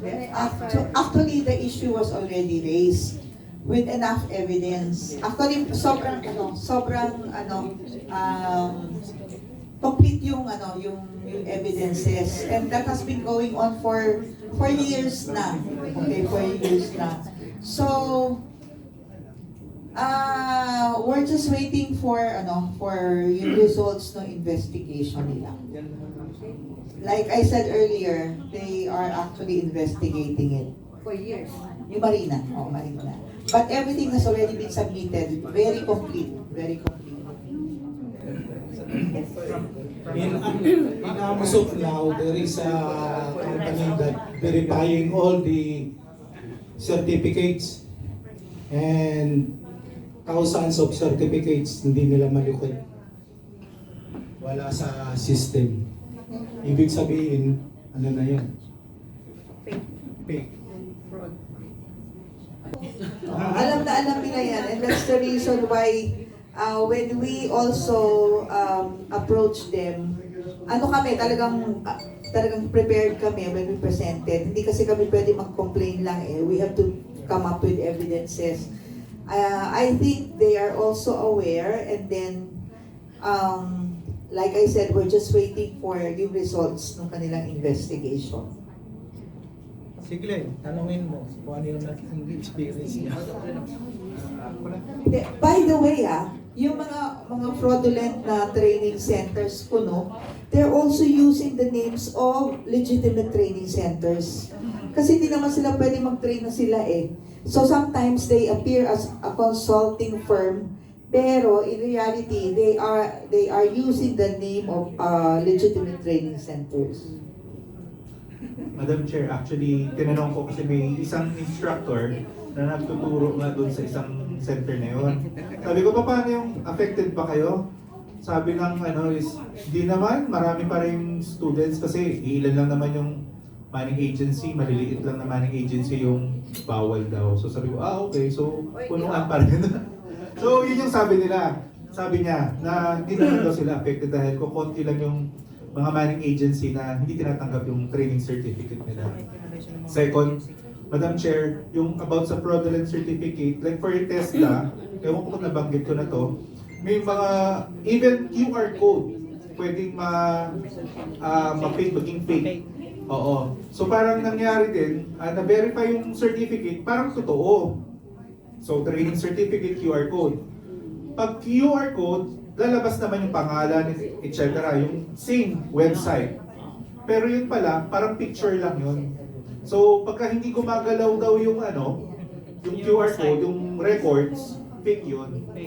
Actually, the issue was already raised with enough evidence. Actually, complete yung evidences, and that has been going on for years na. Okay, for years na. So, we're just waiting for yung results ng investigation nila. Like I said earlier, they are actually investigating it. For years. Yung Marina. But everything has already been submitted. Very complete. Very complete. In as of now, there is a company that verifying all the certificates, and thousands of certificates hindi nila malikod. Wala sa system. Ibig sabihin, ano na yan? Fake. Alam nila yan, and that's the reason why when we also approach them, talagang prepared kami when we presented. Hindi kasi kami pwede mag-complain lang we have to come up with evidences. I think they are also aware, and then like I said, we're just waiting for yung results ng kanilang investigation. Sige lang, tanungin mo kung ano yung naging experience niya. By the way, yung mga fraudulent na training centers ko, they're also using the names of legitimate training centers. Kasi hindi naman sila pwede mag-train na sila So sometimes they appear as a consulting firm, pero in reality, they are using the name of legitimate training centers. Madam Chair, actually, tinanong ko kasi may isang instructor na nagtuturo nga doon sa isang center na yun. Sabi ko, paano yung affected ba kayo? Sabi ng is, di naman, marami pa rin students kasi ilan lang naman yung manning agency, maliliit lang na manning agency yung bawal daw. So sabi ko, okay, so punuan pa rin. So yun yung sabi nila. Sabi niya na hindi naman daw sila affected dahil konti lang yung mga manning agency na hindi tinatanggap yung training certificate nila. Second, Madam Chair, yung about sa fraudulent certificate, like for yung TESDA, ewan ko kung nabanggit ko na to, may mga, even QR code, pwedeng ma-fake, maging fake. Oo. So parang nangyari din, na-verify yung certificate, parang totoo. So training certificate, QR code. Pag QR code, lalabas naman yung pangalan, etc. Yung same website. Pero yun pala, parang picture lang yun. So pagka hindi gumagalaw daw yung yung QR code, yung records, fake yun.